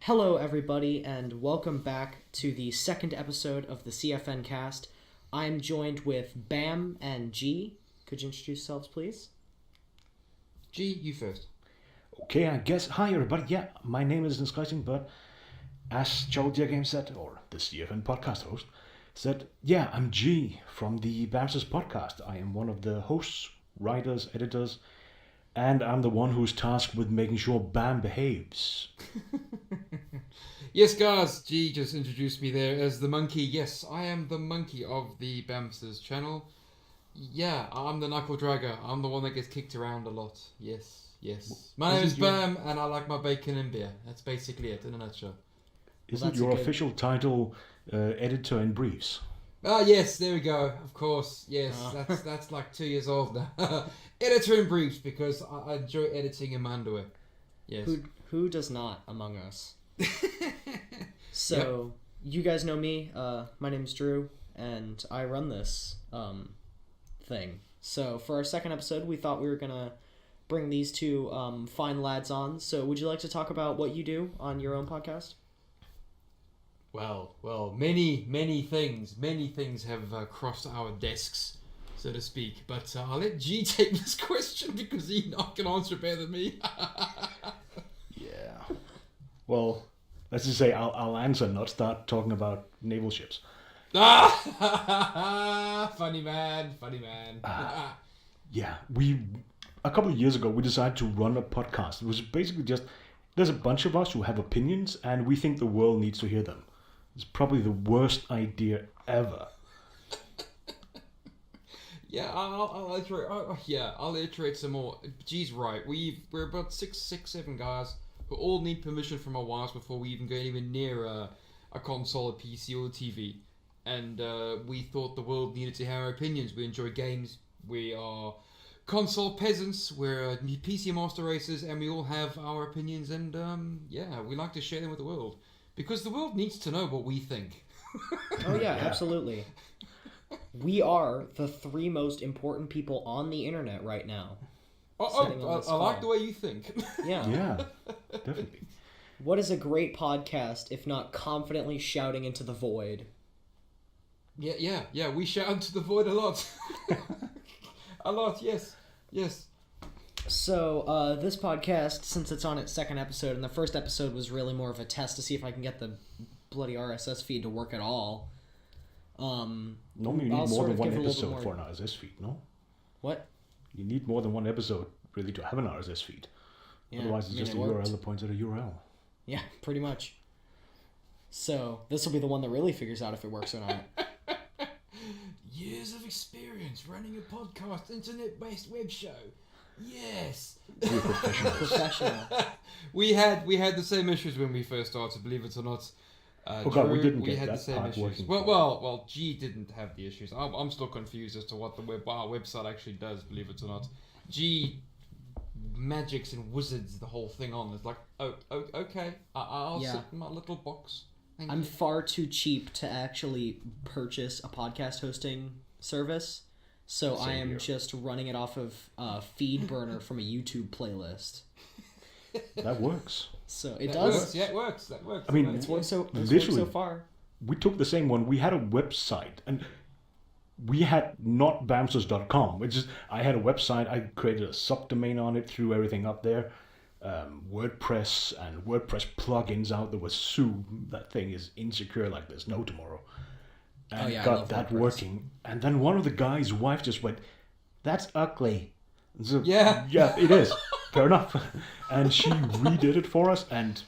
Hello, everybody, and welcome back to the second episode of the CFNcast. I'm joined with Bam and G. Could you introduce yourselves, please? G, you first. Okay, I guess. Hi, everybody. Yeah, my name is disgusting, but as Joe Game said, or the CFN podcast host, said, yeah, I'm G from the Bammsters Podcast. I am one of the hosts, writers, editors, and I'm the one who's tasked with making sure Bam behaves. Yes, guys, G just introduced me there as the monkey. Yes, I am the monkey of the Bammsters channel. Yeah, I'm the knuckle dragger. I'm the one that gets kicked around a lot. Yes. My name is Bam, and I like my bacon and beer. That's basically it in a nutshell. Isn't your official title editor in briefs? Ah, yes, there we go. Of course, yes. That's like 2 years old now. Editor in briefs, because I enjoy editing in my underwear. Yes. Who does not among us? So, You guys know me. My name's Drew, and I run this thing. So, for our second episode, we thought we were going to bring these two fine lads on. So, would you like to talk about what you do on your own podcast? Well, many things have crossed our desks, so to speak. But I'll let G take this question because he can answer better than me. Yeah. Well, let's just say I'll answer, not start talking about naval ships. Funny man. Yeah, a couple of years ago, we decided to run a podcast. It was basically just, there's a bunch of us who have opinions, and we think the world needs to hear them. It's probably the worst idea ever. Yeah, I'll iterate. I'll iterate some more. G's right. We're about six, seven guys who all need permission from our wives before we even go anywhere near a console, a PC, or a TV. And we thought the world needed to hear our opinions. We enjoy games. We are console peasants. We're PC master racers, and we all have our opinions. And we like to share them with the world because the world needs to know what we think. Oh yeah, absolutely. We are the three most important people on the internet right now. I like the way you think. Yeah, definitely. What is a great podcast if not confidently shouting into the void? Yeah. We shout into the void a lot. A lot, yes. So, this podcast, since it's on its second episode, and the first episode was really more of a test to see if I can get the bloody RSS feed to work at all. Normally you need more than one episode for an RSS feed, no? What? You need more than one episode, really, to have an RSS feed. Yeah, otherwise, it's just a URL that points at a URL. Yeah, pretty much. So, this will be the one that really figures out if it works or not. Years of experience running a podcast, internet-based web show. Yes. We're professional. We had the same issues when we first started, believe it or not. God, we didn't get had that the same part issues. working. Well, G didn't have the issues. I'm still confused as to what our website actually does, believe it or not. G magics and wizards the whole thing on. It's like, okay, I'll sit in my little box. I'm far too cheap to actually purchase a podcast hosting service, so I am just running it off of FeedBurner from a YouTube playlist. That works. So it does. Works. Yeah, it works. That works. I mean, It's worked so far. We took the same one. We had a website, and we had not Bammsters.com, which is, I had a website. I created a subdomain on it, threw everything up there. WordPress and WordPress plugins out there was Sue. That thing is insecure like there's no tomorrow. And got that WordPress working. And then one of the guys' wife just went, "That's ugly." So, yeah, it is. Fair enough. And she redid it for us, and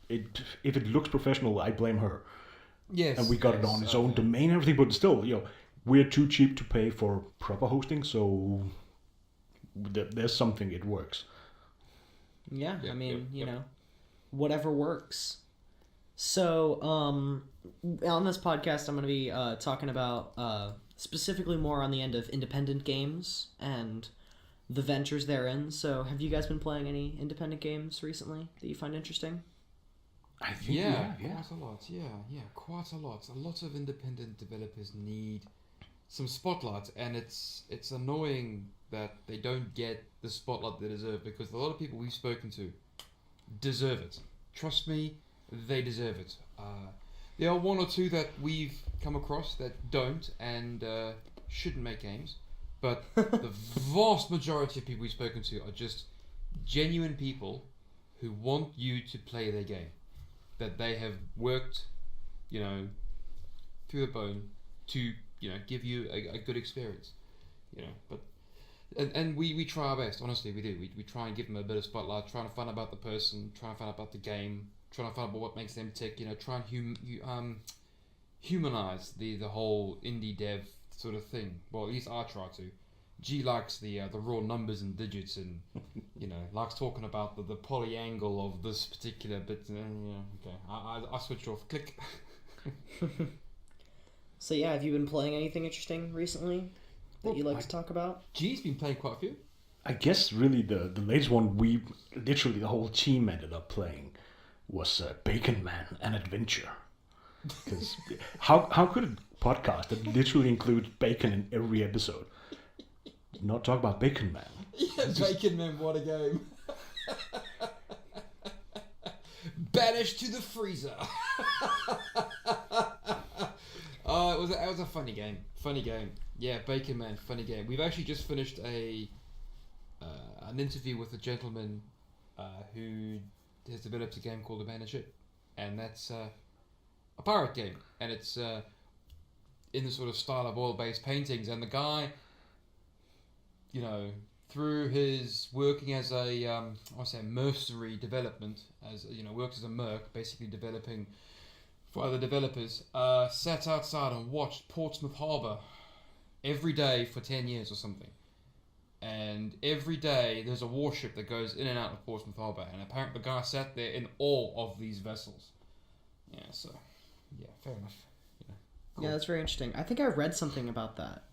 if it looks professional, I blame her. Yes. And we got it on its own domain and everything, but still, we're too cheap to pay for proper hosting, so there's something it works. Yeah, I mean, whatever works. So, on this podcast, I'm going to be talking about specifically more on the end of independent games and the ventures therein. So, have you guys been playing any independent games recently that you find interesting? I think quite a lot. Yeah, quite a lot. A lot of independent developers need some spotlight, and it's annoying that they don't get the spotlight they deserve, because a lot of people we've spoken to deserve it. trust me, they deserve it. There are one or two that we've come across that don't and shouldn't make games, but the vast majority of people we've spoken to are just genuine people who want you to play their game, that they have worked, through the bone to, give you a good experience, but and we try our best, honestly, we do. We try and give them a bit of spotlight, trying to find out about the person, trying to find out about the game, trying to find out what makes them tick, try and humanize the whole indie dev sort of thing. Well, at least I try to. G likes the raw numbers and digits, and likes talking about the polyangle of this particular bit. Okay, I switched off. Click. So yeah, have you been playing anything interesting recently that you like to talk about? G's been playing quite a few. I guess really the latest one we literally the whole team ended up playing was Bacon Man, an adventure. Because how could a podcast that literally includes bacon in every episode not talk about Bacon Man? Yeah, Bacon Man, what a game. Banished to the freezer. Oh, it was a funny game. Funny game. Yeah, Bacon Man, funny game. We've actually just finished an interview with a gentleman who has developed a game called The Ship, and that's a pirate game, and it's in the sort of style of oil-based paintings, and the guy, through his working as a mercenary development, as works as a merc, basically developing for other developers, sat outside and watched Portsmouth Harbour every day for 10 years or something. And every day there's a warship that goes in and out of Portsmouth Harbour, and apparently the guy sat there in awe of these vessels. Yeah, so, yeah, fair enough. Cool. Yeah, that's very interesting. I think I read something about that.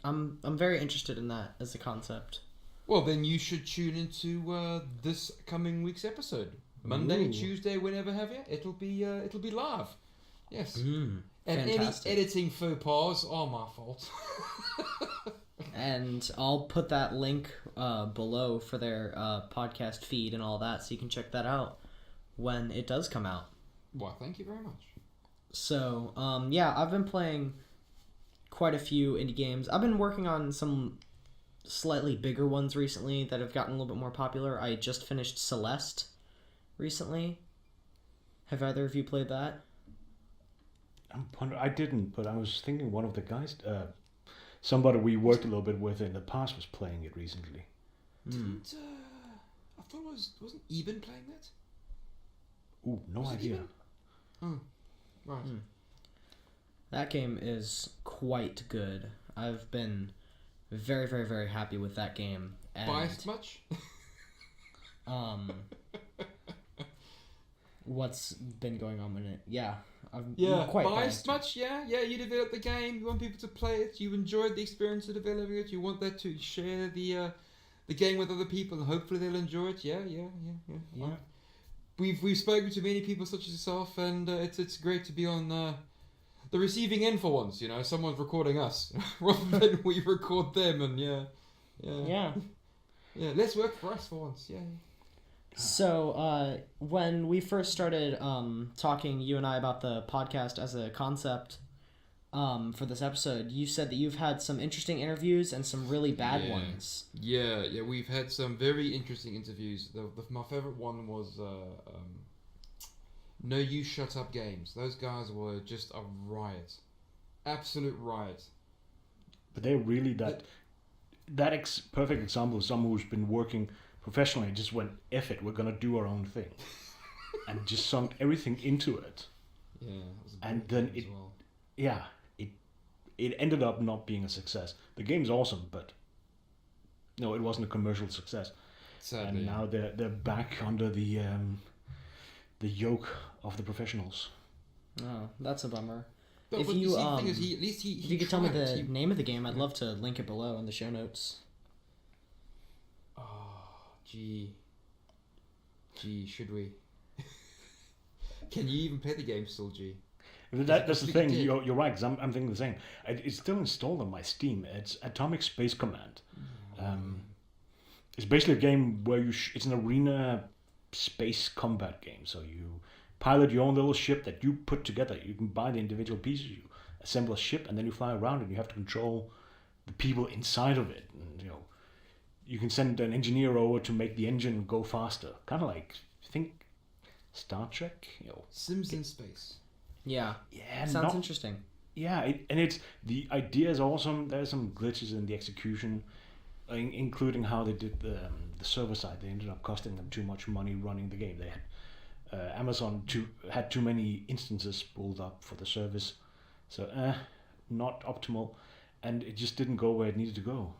I'm very interested in that as a concept. Well, then you should tune into this coming week's episode. Monday, Tuesday, whenever have you. It'll be live. Yes. And Fantastic. any editing faux pas are my fault. And I'll put that link below for their podcast feed and all that, so you can check that out when it does come out. Well, thank you very much. So, yeah, I've been playing quite a few indie games. I've been working on some slightly bigger ones recently that have gotten a little bit more popular. I just finished Celeste recently. Have either of you played that? I didn't, but I was thinking one of the guys, somebody we worked a little bit with in the past was playing it recently. Didn't, I thought wasn't Eben playing that? Ooh, no idea. Oh, right. That game is quite good. I've been very, very, very happy with that game. And, biased much? What's been going on with it? Yeah, I'm quite biased much. Yeah. You developed the game. You want people to play it. You enjoyed the experience of developing it. You want that to share the game with other people, and hopefully they'll enjoy it. Yeah. We've spoken to many people such as yourself, and it's great to be on the receiving end for once. Someone's recording us rather than we record them, and yeah. Less work for us for once. Yeah. So, when we first started talking, you and I, about the podcast as a concept for this episode, you said that you've had some interesting interviews and some really bad ones. Yeah, we've had some very interesting interviews. My favourite one was No You Shut Up Games. Those guys were just a riot. Absolute riot. But they're really perfect example of someone who's been working professionally and just went, F it, we're going to do our own thing. And just sunk everything into it. Yeah. It was a and then it ended up not being a success. The game's awesome, but no, it wasn't a commercial success. Sadly. And now they're back under the yoke of the professionals. Oh, that's a bummer. But if the you thing is, if you could tell me the name of the game, I'd love to link it below in the show notes. Gee, should we? Can you even play the game still, G? That's the thing. You're right. Cause I'm thinking the same. It's still installed on my Steam. It's Atomic Space Command. It's basically a game where it's an arena space combat game. So you pilot your own little ship that you put together. You can buy the individual pieces, you assemble a ship, and then you fly around and you have to control the people inside of it. And, you can send an engineer over to make the engine go faster. Kind of like, I think, Star Trek. Sims in space. Yeah. Yeah. Sounds interesting. Yeah, the idea is awesome. There's some glitches in the execution, including how they did the server side. They ended up costing them too much money running the game. They had Amazon had too many instances pulled up for the service, so not optimal, and it just didn't go where it needed to go.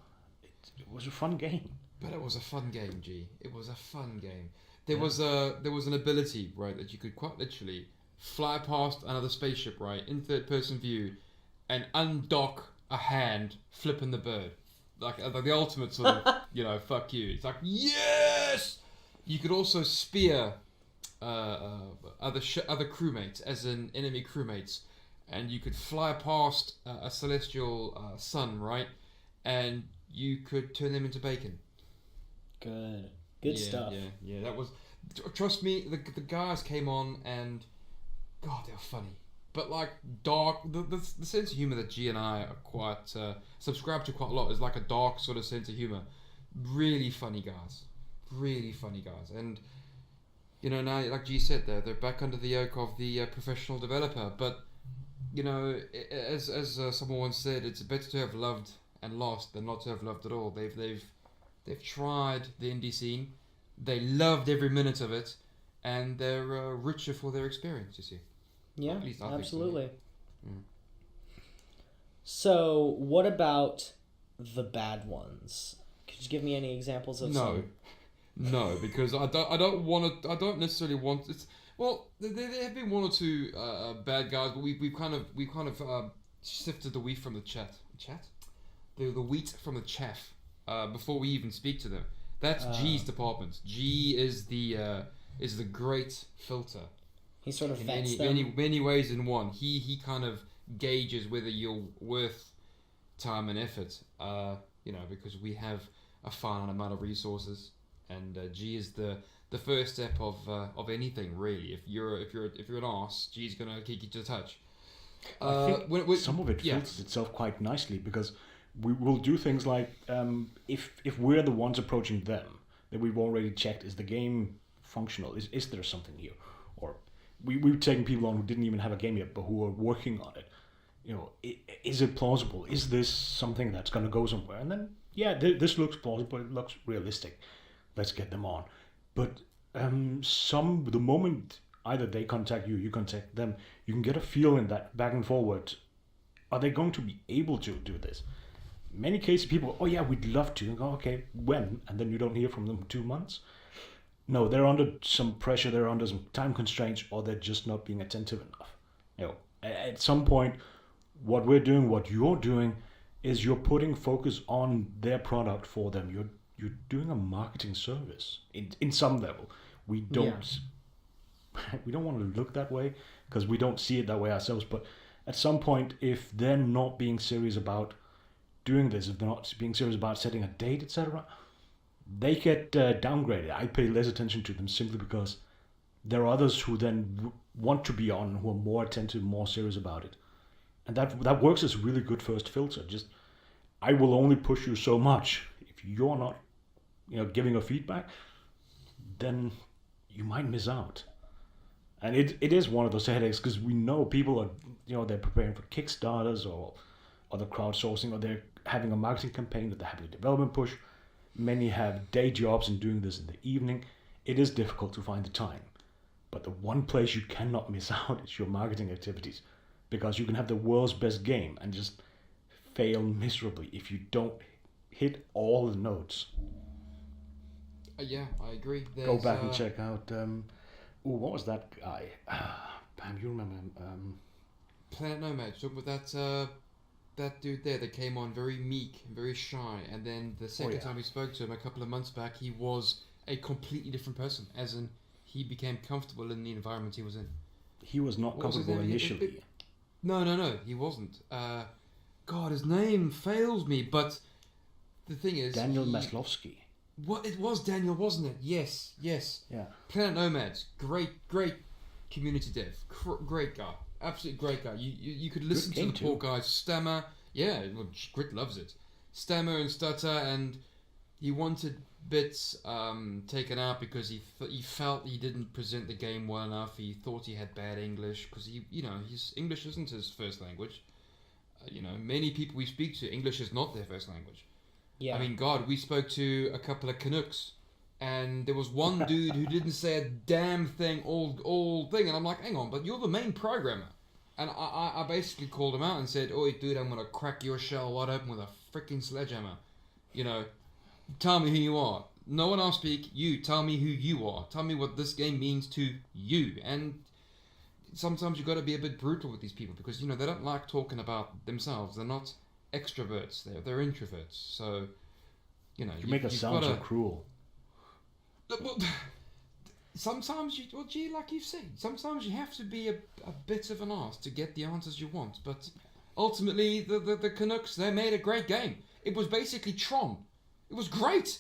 It was a fun game. But it was a fun game, G. It was a fun game. There was an ability, right, that you could quite literally fly past another spaceship, right, in third-person view, and undock a hand, flipping the bird, like the ultimate sort of, fuck you. It's like, yes. You could also spear other crewmates, as in enemy crewmates, and you could fly past a celestial sun, right, and you could turn them into bacon. Good stuff. Yeah. That was. Trust me, the guys came on and, God, they were funny. But like dark, the sense of humor that G and I are quite subscribe to quite a lot is like a dark sort of sense of humor. Really funny guys, and now, like G said, they're back under the yoke of the professional developer. But as someone once said, it's better to have loved and lost than not to have loved at all. They've tried the indie scene, they loved every minute of it, and they're richer for their experience. You see. Yeah, at least I absolutely. Think so. So, what about the bad ones? Could you give me any examples of some? No, because I don't necessarily want. Well, there have been one or two bad guys, but we've kind of sifted the wheat from the the wheat from the chaff before we even speak to them. That's G's department. G is the great filter. He sort of vets many ways in one. He kind of gauges whether you're worth time and effort. Because we have a finite amount of resources, and G is the first step of anything really. If you're an arse, G's gonna kick you to the touch. I think some of it filters itself quite nicely, because we will do things like if we're the ones approaching them, that we've already checked, is the game functional? Is there something here? Or we've taken people on who didn't even have a game yet, but who are working on it. Is it plausible? Is this something that's going to go somewhere? And then, this looks plausible, it looks realistic. Let's get them on. But the moment either they contact you, you contact them, you can get a feel in that back and forward. Are they going to be able to do this? Many cases, people, we'd love to. You go, okay, when? And then you don't hear from them for 2 months. No, they're under some pressure, they're under some time constraints, or they're just not being attentive enough. At some point, what we're doing, what you're doing, is you're putting focus on their product for them. You're doing a marketing service in some level. We don't want to look that way, because we don't see it that way ourselves. But at some point, if they're not being serious about doing this, if they're not being serious about setting a date, etc., they get downgraded. I pay less attention to them simply because there are others who then want to be on, who are more attentive, more serious about it. And that works as a really good first filter. Just, I will only push you so much. If you're not, giving a feedback, then you might miss out. And it is one of those headaches, because we know people are, they're preparing for Kickstarters or other crowdsourcing, or they're having a marketing campaign that they're having a development push. Many have day jobs and doing this in the evening. It is difficult to find the time. But the one place you cannot miss out is your marketing activities, because you can have the world's best game and just fail miserably if you don't hit all the notes. I agree. Go back and check out. What was that guy? Pam, you remember him? Planet Nomads. Talk about that dude there that came on very meek, very shy, and then the second time we spoke to him a couple of months back, he was a completely different person. As in, he became comfortable in the environment he was in. He was not comfortable initially. No, he wasn't. God, his name fails me, but the thing is... Daniel Maslovsky. What it was, Daniel, wasn't it? Yes. Yeah. Planet Nomads, great community dev, great guy, absolutely great guy. You could listen to the poor guy stammer. Yeah, well, Grit loves it. Stammer and stutter, and he wanted bits taken out because he felt he didn't present the game well enough. He thought he had bad English because his English isn't his first language. Many people we speak to, English is not their first language. Yeah. I mean, God, we spoke to a couple of Canucks, and there was one dude who didn't say a damn thing all thing, and I'm like, hang on, but you're the main programmer. And I basically called him out and said, oi, dude, I'm going to crack your shell wide open with a freaking sledgehammer. Tell me who you are. No one else speak. You, tell me who you are. Tell me what this game means to you. And sometimes you've got to be a bit brutal with these people because, they don't like talking about themselves. They're not extroverts. They're introverts. So, You make us sound so cruel. Well, sometimes like you've said, sometimes you have to be a bit of an arse to get the answers you want. But ultimately, the Canucks, they made a great game. It was basically Tron. It was great.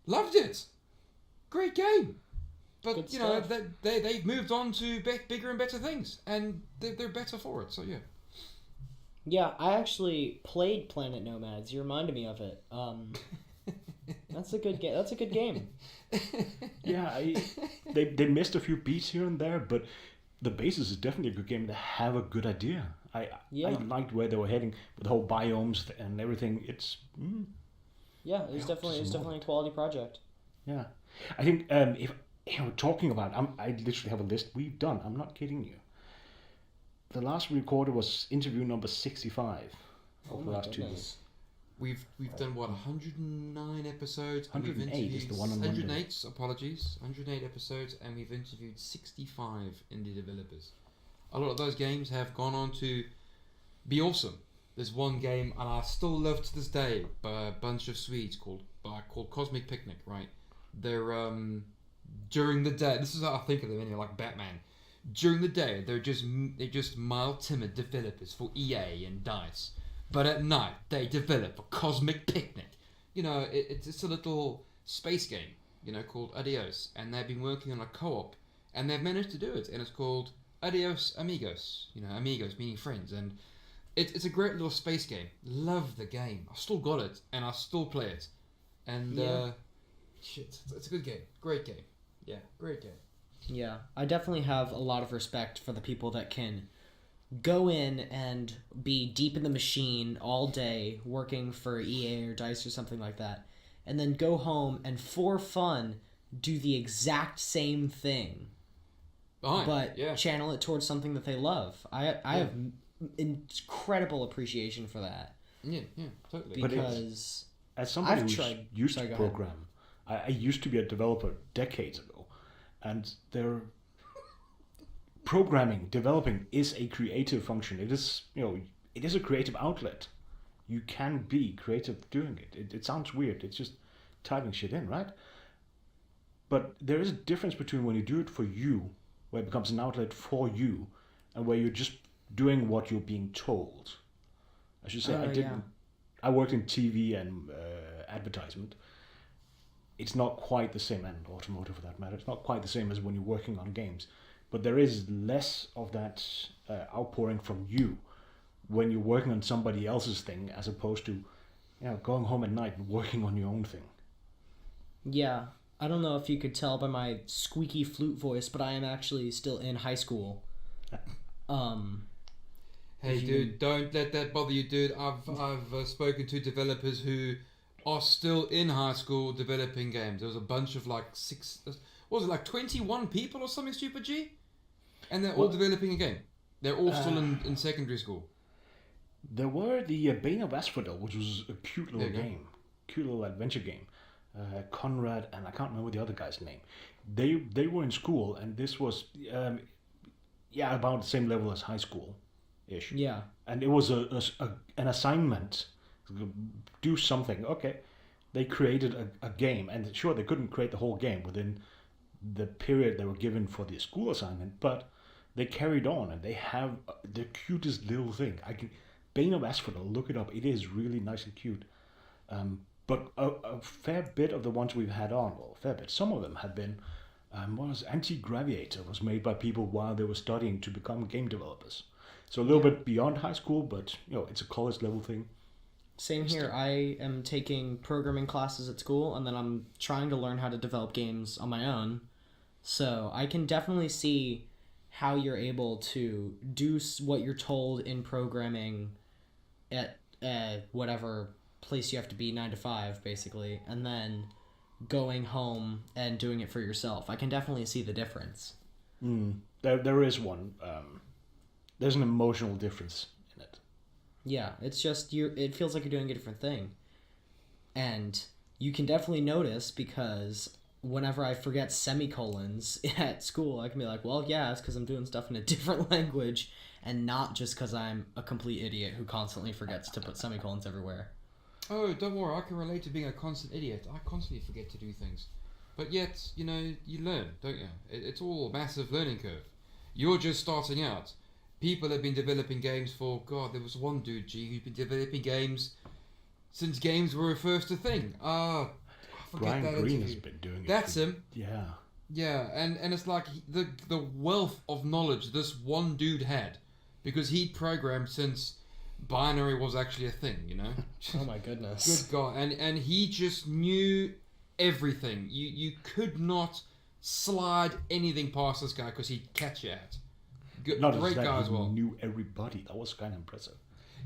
Loved it. Great game. But, they've moved on to bigger and better things. And they're better for it, so yeah. Yeah, I actually played Planet Nomads. You reminded me of it. That's a good game. That's a good game. Yeah, they missed a few beats here and there, but the basis is definitely a good game. They have a good idea. I liked where they were heading with the whole biomes and everything. It's yeah, it was definitely a quality project. Yeah, I think if talking about, I literally have a list we've done. I'm not kidding you. The last we recorded was interview number 65 of the last 2 years. We've done 109 episodes. 108 is the one on 108. Apologies, 108 episodes, and we've interviewed 65 indie developers. A lot of those games have gone on to be awesome. There's one game, and I still love to this day, by a bunch of Swedes called Cosmic Picnic. Right? They're during the day. This is how I think of them anyway, like Batman. During the day, they're just mild, timid developers for EA and DICE. But at night, they develop a Cosmic Picnic. It's a little space game, called Adios. And they've been working on a co-op, and they've managed to do it. And it's called Adios Amigos. Amigos meaning friends. And it's a great little space game. Love the game. I still got it, and I still play it. And, it's a good game. Great game. Yeah, great game. Yeah, I definitely have a lot of respect for the people that can go in and be deep in the machine all day working for EA or DICE or something like that, and then go home and for fun do the exact same thing, but channel it towards something that they love. I have incredible appreciation for that. Yeah, totally. Because as somebody who used to program, I used to be a developer decades ago. And their developing is a creative function. It is, it is a creative outlet. You can be creative doing it. It sounds weird. It's just typing shit in, right? But there is a difference between when you do it for you, where it becomes an outlet for you, and where you're just doing what you're being told. I should say, I worked in TV and advertisement. It's not quite the same, and automotive for that matter. It's not quite the same as when you're working on games. But there is less of that outpouring from you when you're working on somebody else's thing as opposed to going home at night and working on your own thing. Yeah. I don't know if you could tell by my squeaky flute voice, but I am actually still in high school. Hey, dude, don't let that bother you, dude. I've spoken to developers who are still in high school developing games. There was a bunch of 21 people or something stupid, G? And they're all developing a game. They're all still in secondary school. There were the Bane of Asphodel, which was a cute little game. Cute little adventure game. Conrad, and I can't remember the other guy's name. They were in school, and this was, about the same level as high school-ish. Yeah. And it was an assignment. Do something. Okay, they created a game, and sure, they couldn't create the whole game within the period they were given for the school assignment, but they carried on, and they have the cutest little thing. Bane of Asphodel, look it up. It is really nice and cute. But a fair bit of the ones we've had on, well, a fair bit, some of them have been, Anti-Graviator was made by people while they were studying to become game developers. So a little bit beyond high school, but it's a college level thing. Same here. I am taking programming classes at school, and then I'm trying to learn how to develop games on my own. So I can definitely see how you're able to do what you're told in programming at whatever place you have to be 9 to 5, basically, and then going home and doing it for yourself. I can definitely see the difference. There is one. There's an emotional difference in it. Yeah, it's just it feels like you're doing a different thing. And you can definitely notice, because whenever I forget semicolons at school, I can be like, well, yeah, it's because I'm doing stuff in a different language, and not just because I'm a complete idiot who constantly forgets to put semicolons everywhere. Oh, don't worry, I can relate to being a constant idiot. I constantly forget to do things. But yet, you learn, don't you? It's all a massive learning curve. You're just starting out. People have been developing games for, God, there was one dude, who's been developing games since games were first a thing. I forget Brian that Green interview. has been doing it. That's him. Yeah. Yeah, and it's like the wealth of knowledge this one dude had, because he'd programmed since binary was actually a thing, Oh my goodness. Good God. And he just knew everything. You could not slide anything past this guy because he'd catch you out. Great guy as well. He knew everybody. That was kind of impressive.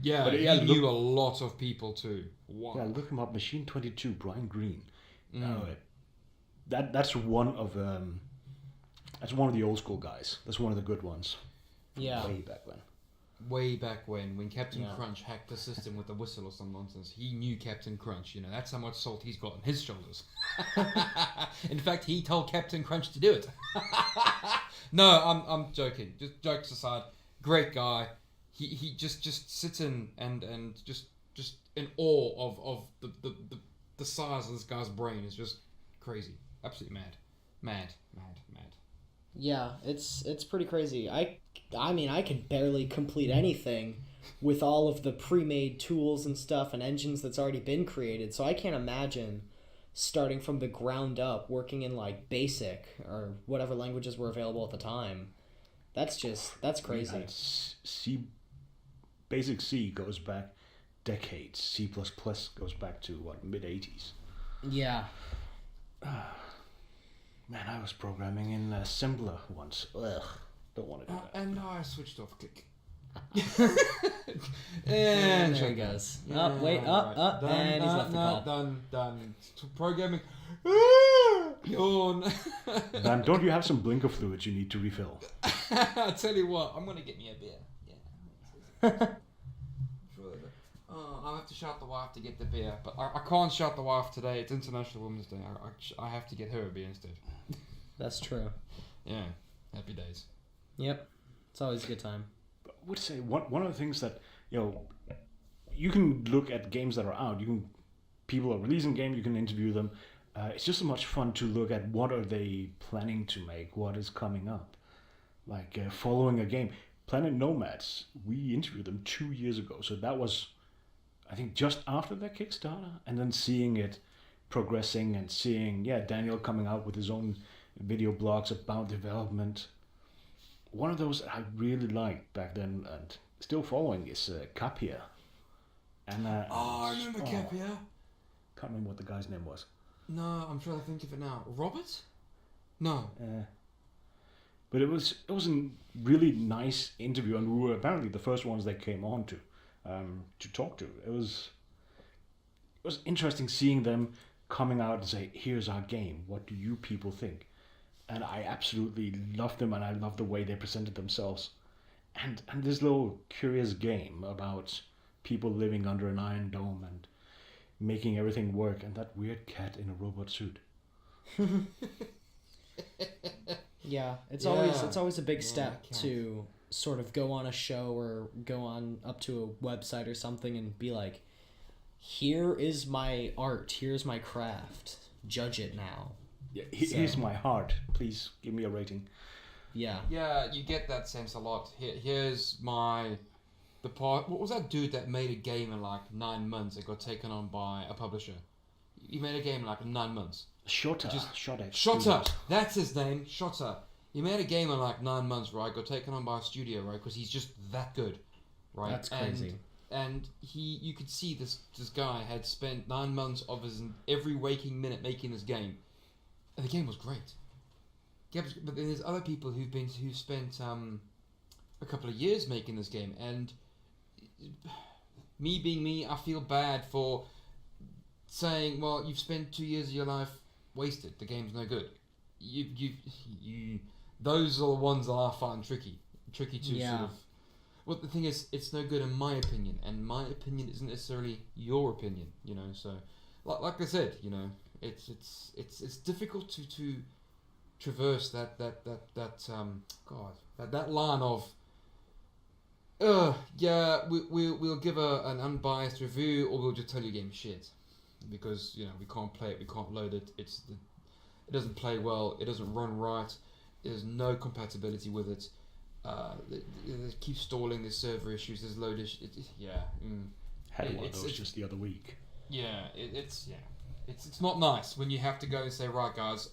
Yeah, but he knew a lot of people too. Wow. Yeah, look him up. Machine 22, Brian Green. That's one of the old school guys. That's one of the good ones. Yeah. Way back when Captain Crunch hacked the system with a whistle or some nonsense, he knew Captain Crunch. That's how much salt he's got on his shoulders. In fact, he told Captain Crunch to do it. No, I'm joking. Just jokes aside, great guy. He just sits in and just in awe of the size of this guy's brain is just crazy, absolutely mad. Yeah, it's pretty crazy. I mean, I could barely complete anything with all of the pre-made tools and stuff and engines that's already been created. So I can't imagine starting from the ground up, working in like BASIC or whatever languages were available at the time. That's crazy. Basic C goes back decades. C++ goes back to mid-80s. Yeah. Man, I was programming in Assembler once. Ugh, don't want to do that. And now I switched off click. And there he goes. Yeah, Wait, right. and he's left the call. Done. Programming. Yawn. Dan, don't you have some blinker fluids you need to refill? I tell you what, I'm gonna get me a beer. Yeah. I'll have to shout the wife to get the beer, but I can't shout the wife today. It's International Women's Day. I have to get her a beer instead. That's true. Yeah, happy days. Yep, it's always a good time. I would say one of the things that you can look at games that are out. People are releasing games. You can interview them. It's just so much fun to look at what are they planning to make, what is coming up, like following a game. Planet Nomads, we interviewed them 2 years ago, so that was, I think, just after their Kickstarter, and then seeing it progressing and seeing Daniel coming out with his own video blogs about development. One of those I really liked back then and still following is Capia. And I remember Capia. Can't remember what the guy's name was. No, I'm trying to think of it now. Robert? No. But it was a really nice interview, and we were apparently the first ones they came on to talk to. It was interesting seeing them coming out and say, "Here's our game. What do you people think?" And I absolutely loved them, and I loved the way they presented themselves, and this little curious game about people living under an iron dome and making everything work, and that weird cat in a robot suit. Yeah, it's always a big step to sort of go on a show or go on up to a website or something and be like, here is my art, here's my craft, judge it now. Yeah, here's my heart, please give me a rating. Yeah, you get that sense a lot. Here's the part. What was that dude that made a game in like 9 months and got taken on by a publisher? he made a game in like 9 months. Shotter. That's his name. Shotter. He made a game in like 9 months, right? Got taken on by a studio, right? Because he's just that good, right? That's crazy. And you could see this guy had spent 9 months of his every waking minute making this game, and the game was great. Yeah, but then there's other people who've spent a couple of years making this game, and me being me, I feel bad for saying, well, you've spent 2 years of your life wasted. The game's no good. You those are the ones that I find tricky to sort of. Well, the thing is, it's no good in my opinion, and my opinion isn't necessarily your opinion. You know, so like I said, you know, it's difficult to traverse that line of. We'll give an unbiased review, or we'll just tell you game's shit, because you know we can't play it, we can't load it. It doesn't play well, it doesn't run right. There's no compatibility with it. It keeps stalling. There's server issues. There's load issues. Had one of those just the other week. Yeah, it's not nice when you have to go and say, right, guys,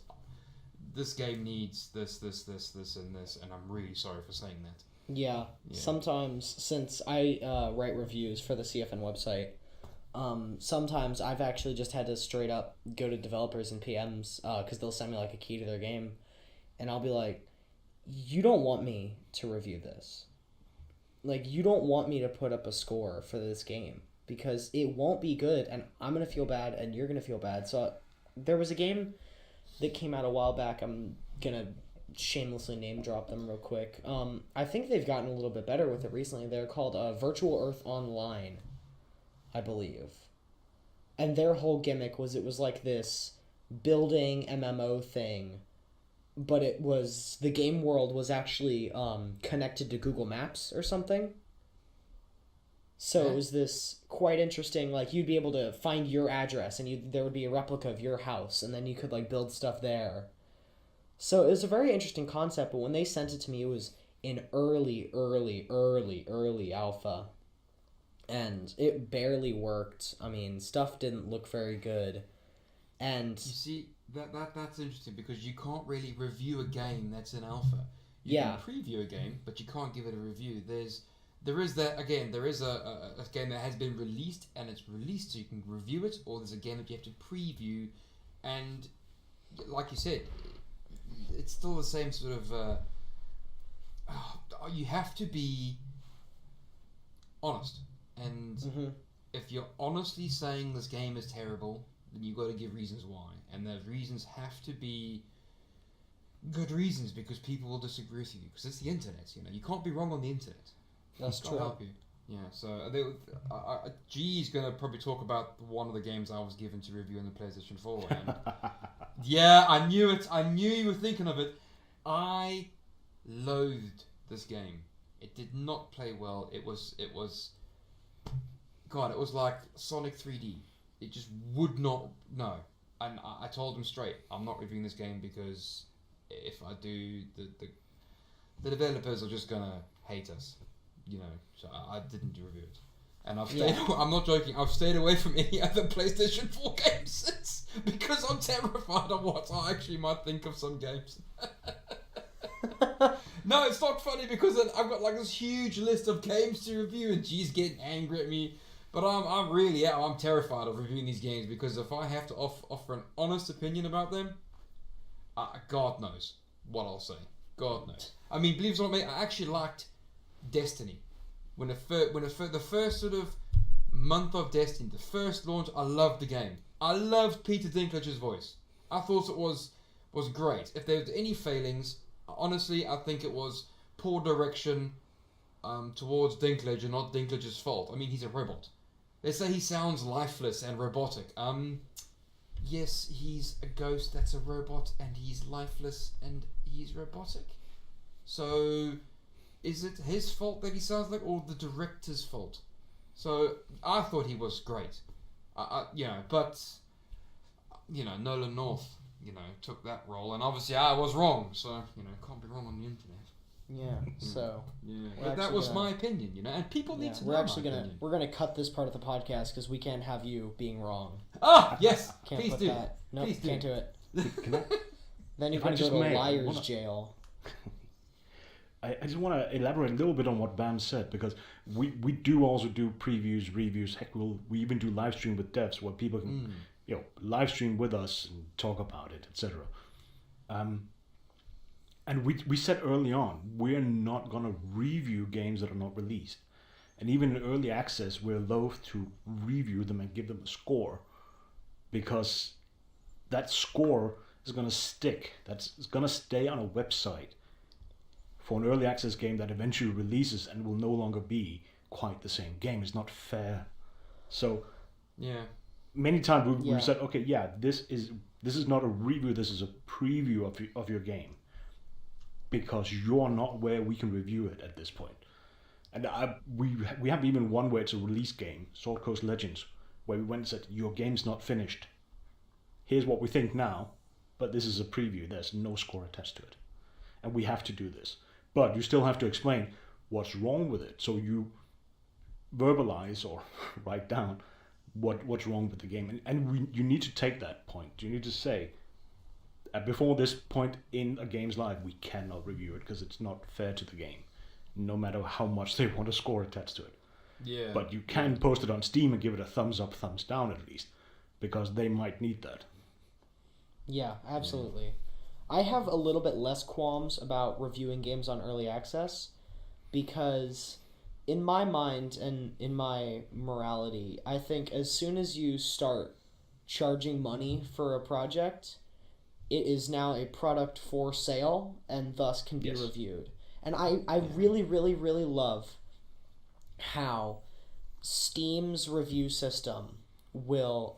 this game needs this, and this, and I'm really sorry for saying that. Yeah. Sometimes, since I write reviews for the CFN website, sometimes I've actually just had to straight up go to developers and PMs because they'll send me like a key to their game, and I'll be like, you don't want me to review this. Like, you don't want me to put up a score for this game because it won't be good, and I'm going to feel bad, and you're going to feel bad. So there was a game that came out a while back. I'm going to shamelessly name drop them real quick. I think they've gotten a little bit better with it recently. They're called Virtual Earth Online, I believe. And their whole gimmick was it was like this building MMO thing, but the game world was actually connected to Google Maps or something. So it was this quite interesting, like you'd be able to find your address and there would be a replica of your house, and then you could like build stuff there. So it was a very interesting concept, but when they sent it to me, it was in early alpha. And it barely worked. I mean, stuff didn't look very good. And you see, that's interesting because you can't really review a game that's in alpha. You can preview a game, but you can't give it a review. There is a game that has been released, and it's released so you can review it, or there's a game that you have to preview, and like you said, it's still the same sort of. You have to be honest, and if you're honestly saying this game is terrible, then you've got to give reasons why, and those reasons have to be good reasons because people will disagree with you because it's the internet. You know, you can't be wrong on the internet. That's true. Help you. Yeah. So G's gonna probably talk about one of the games I was given to review in the PlayStation 4. And yeah, I knew it. I knew you were thinking of it. I loathed this game. It did not play well. It was. God, it was like Sonic 3D. It just would not. No. And I told him straight, I'm not reviewing this game because if I do, the developers are just gonna hate us. You know, so I didn't review it. And I've stayed, I'm not joking, I've stayed away from any other PlayStation 4 games since because I'm terrified of what I actually might think of some games. No, it's not funny because I've got like this huge list of games to review and G's getting angry at me. But I'm terrified of reviewing these games because if I have to offer an honest opinion about them, God knows what I'll say. God knows. I mean, believe it or not, I actually liked Destiny. When the first sort of month of Destiny, the first launch, I loved the game. I loved Peter Dinklage's voice. I thought it was great. If there were any failings, honestly, I think it was poor direction towards Dinklage and not Dinklage's fault. I mean, he's a robot. They say he sounds lifeless and robotic. Yes, he's a ghost that's a robot, and he's lifeless and he's robotic. So, is it his fault that he sounds like, or the director's fault? So, I thought he was great. But Nolan North, took that role, and obviously I was wrong. So, can't be wrong on the internet. Yeah. So. Yeah. But that was my opinion, you know, and people need to know my opinion. We're gonna cut this part of the podcast because we can't have you being wrong. Ah, yes. Can't please put do. that. No, nope, can't do it. Can I? Then you're gonna go to liar's jail. I just want to elaborate a little bit on what Bam said, because we do also do previews, reviews. Heck, we even do live stream with devs where people can live stream with us and talk about it, etc. And we said early on, we're not going to review games that are not released. And even in early access, we're loath to review them and give them a score, because that score is going to stick. It's going to stay on a website for an early access game that eventually releases and will no longer be quite the same game. It's not fair. So many times we've said, okay, this is not a review, this is a preview of your game, because you're not where we can review it at this point. And we have even one where it's a release game, Sword Coast Legends, where we went and said, your game's not finished. Here's what we think now, but this is a preview. There's no score attached to it. And we have to do this. But you still have to explain what's wrong with it. So you verbalize or write down what's wrong with the game. And you need to take that point. You need to say, before this point in a game's life, we cannot review it because it's not fair to the game, no matter how much they want a score attached to it. Yeah. But you can post it on Steam and give it a thumbs up, thumbs down at least, because they might need that. Yeah, absolutely. Yeah. I have a little bit less qualms about reviewing games on early access, because in my mind and in my morality, I think as soon as you start charging money for a project, it is now a product for sale and thus can be reviewed. And I really, really, really love how Steam's review system will...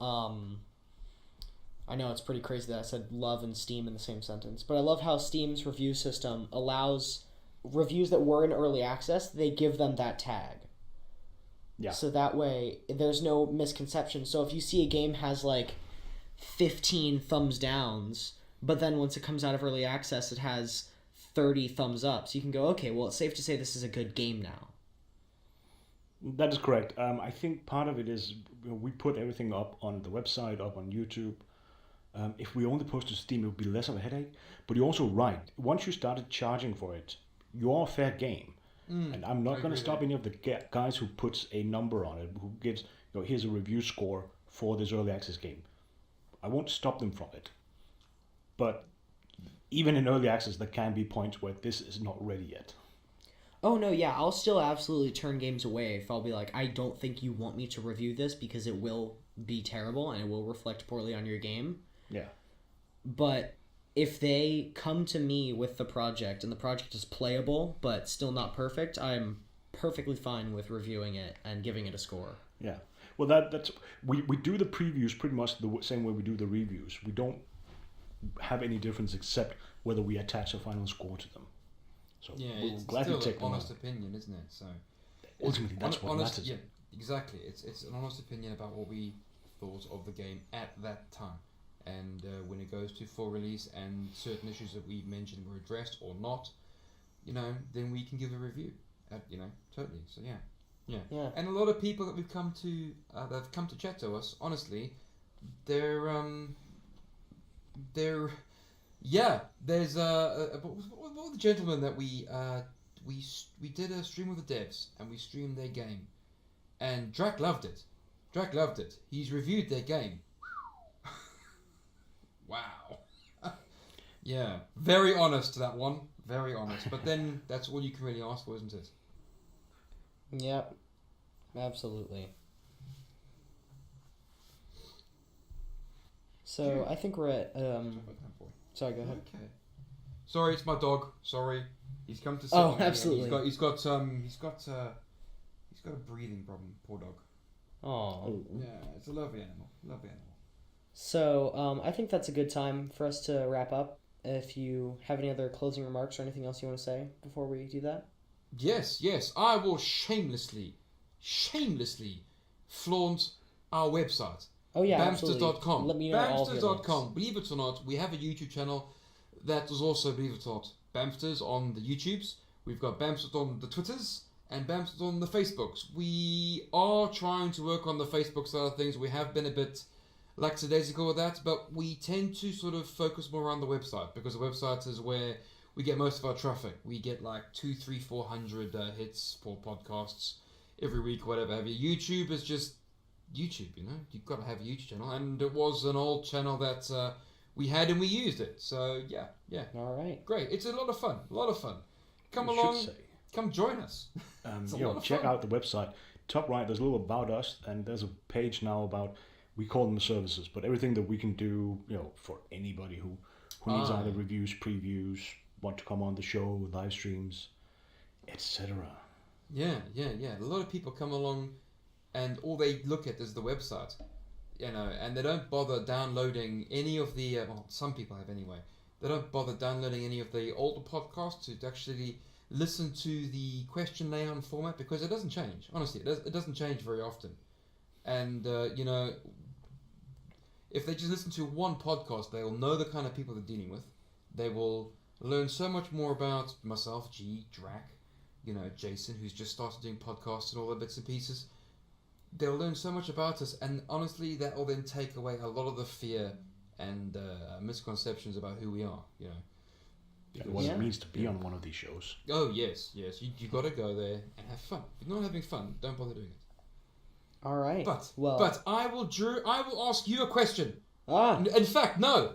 I know it's pretty crazy that I said love and Steam in the same sentence, but I love how Steam's review system allows reviews that were in early access, they give them that tag. Yeah. So that way, there's no misconception. So if you see a game has like 15 thumbs downs, but then once it comes out of early access, it has 30 thumbs ups, you can go, okay, well, it's safe to say this is a good game now. That is correct. I think part of it is we put everything up on the website, up on YouTube. If we only post to Steam, it would be less of a headache. But you're also right. Once you started charging for it, you're a fair game. And I'm not going to stop any of the guys who puts a number on it, who gives, here's a review score for this early access game. I won't stop them from it. But even in early access, there can be points where this is not ready yet. Oh, no, yeah. I'll still absolutely turn games away if I'll be like, I don't think you want me to review this because it will be terrible and it will reflect poorly on your game. Yeah. But if they come to me with the project and the project is playable but still not perfect, I'm perfectly fine with reviewing it and giving it a score. Yeah. Well, that's we do the previews pretty much the same way we do the reviews. We don't have any difference except whether we attach a final score to them. So yeah, we'll it's gladly still take an honest opinion, isn't it? So ultimately, that's what matters. Yeah, exactly. It's an honest opinion about what we thought of the game at that time. And when it goes to full release and certain issues that we mentioned were addressed or not, then we can give a review. Totally. So yeah. And a lot of people that we've come to that have come to chat to us, honestly, there's what was the gentleman that we did a stream with the devs and we streamed their game, and Drac loved it. He's reviewed their game. Wow. Yeah, very honest, that one. Very honest. But then that's all you can really ask for, isn't it? Yep. Absolutely. So I think we're at sorry, go ahead. Okay. Sorry, it's my dog. Sorry. He's come to sit Oh, on me. absolutely. He's got a breathing problem, poor dog. Oh. Yeah, it's a lovely animal. So, I think that's a good time for us to wrap up. If you have any other closing remarks or anything else you want to say before we do that? Yes. I will shamelessly flaunt our website. Oh yeah, Bammsters.com. Let me know all of your links. Bammsters.com. Believe it or not, we have a YouTube channel that is also, believe it or not, Bammsters on the YouTubes. We've got Bammsters on the Twitters and Bammsters on the Facebooks. We are trying to work on the Facebook side of things. We have been a bit lackadaisical with that, but we tend to sort of focus more on the website, because the website is where we get most of our traffic. We get like 200, 300, 400 hits for podcasts every week, whatever have you. YouTube is just YouTube, you know. You've got to have a YouTube channel, and it was an old channel that we had and we used it. So yeah. All right. Great. It's a lot of fun. Come along. Come join us. Check out the website. Top right, there's a little about us, and there's a page now about, we call them services, but everything that we can do, for anybody who needs either reviews, previews, want to come on the show, live streams, etc. Yeah. A lot of people come along, and all they look at is the website, and they don't bother downloading any of the. Some people have anyway. They don't bother downloading any of the older podcasts to actually listen to the question layout format, because it doesn't change. Honestly, it doesn't change very often. And if they just listen to one podcast, they will know the kind of people they're dealing with. They will learn so much more about myself, G, Drac, Jason, who's just started doing podcasts and all the bits and pieces. They'll learn so much about us, and honestly, that will then take away a lot of the fear and misconceptions about who we are, What it means to be on one of these shows. Oh, yes. You got to go there and have fun. If you're not having fun, don't bother doing it. All right. But I will ask you a question. Ah. In fact, no.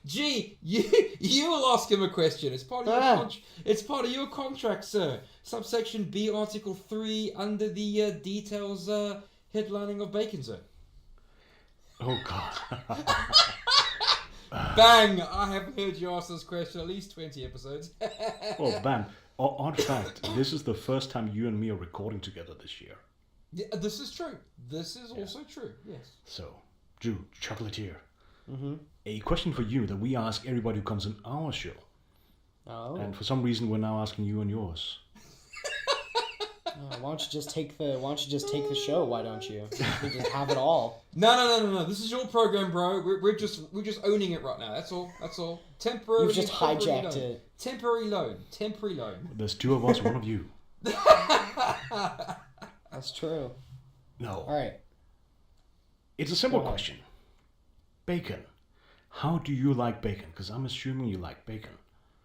Gee, you will ask him a question. It's part of it's part of your contract, sir. Subsection B, Article 3, under the details headlining of Bacon, sir. Oh God. Bang! I haven't heard you ask this question at least 20 episodes. Oh, Bam. Odd fact, this is the first time you and me are recording together this year. Yeah, this is true. This is also true, yes. So, Drew, chocolatier. Mm-hmm. A question for you that we ask everybody who comes on our show. Oh. And for some reason, we're now asking you on yours. Why don't you just take the show? Why don't you? You just have it all. No. This is your program, bro. We're just owning it right now. That's all. Temporary. You've just hijacked it. Temporary loan. There's two of us, one of you. That's true. No. All right. It's a simple question. Bacon. How do you like bacon? Because I'm assuming you like bacon.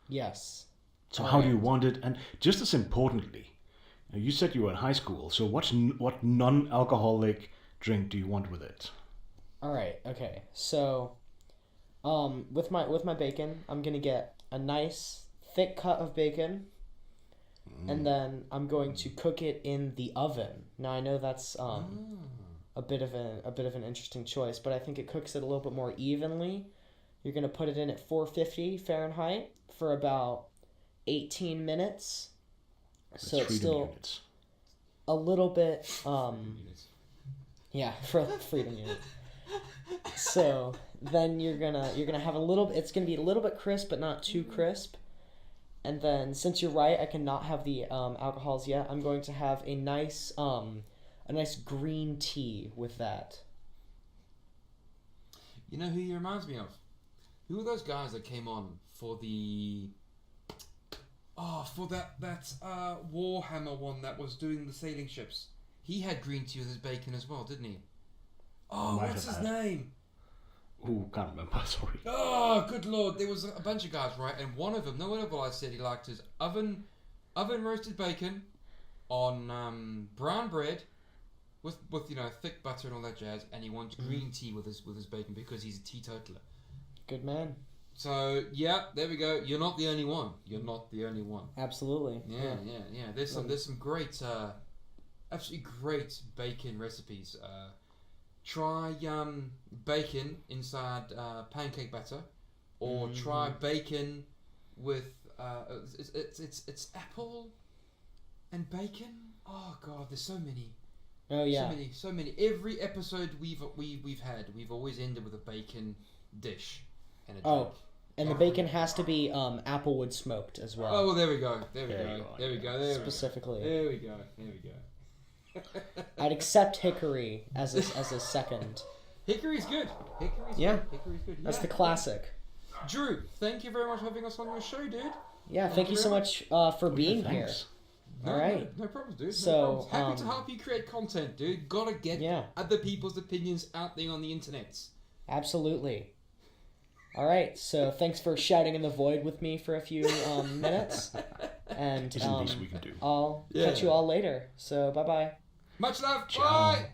Yes. So how do you want it? And just as importantly, you said you were in high school. So what non-alcoholic drink do you want with it? All right. Okay. So, with my bacon, I'm gonna get a nice thick cut of bacon, and then I'm going to cook it in the oven. Now I know that's a bit of an interesting choice, but I think it cooks it a little bit more evenly. You're gonna put it in at 450 Fahrenheit for about 18 minutes. So it's still units. A little bit for freedom unit. So then you're gonna have it's gonna be a little bit crisp but not too crisp. And then, since you're right, I cannot have the alcohols yet. I'm going to have a nice green tea with that. You know who he reminds me of? Who are those guys that came on for the... for that Warhammer one that was doing the sailing ships? He had green tea with his bacon as well, didn't he? Oh, what's his name? Ooh, can't remember, sorry. Oh, good lord. There was a bunch of guys, right? And one of them, no one of I said he liked his oven roasted bacon on brown bread with thick butter and all that jazz, and he wants green tea with his bacon because he's a teetotaler. Good man. So, yeah, there we go. You're not the only one. Absolutely. Yeah. There's some great, absolutely great bacon recipes. Try bacon inside pancake batter, or try bacon with it's apple and bacon. Oh god, there's so many. Oh yeah, so many. Every episode we've had, we've always ended with a bacon dish and a drink. Oh, and the bacon has to be applewood smoked as well. Oh well, there we go. Specifically. There we go. I'd accept hickory as a second. Hickory's good. Hickory's good. That's the classic. Drew, thank you very much for having us on your show, dude. Yeah, thank you so much for being here. All right. No problem, dude. So, happy to help you create content, dude. Gotta get other people's opinions out there on the internet. Absolutely. All right. So thanks for shouting in the void with me for a few minutes. And Isn't the least we can do. I'll catch you all later. So bye-bye. Much love. Ciao. Bye.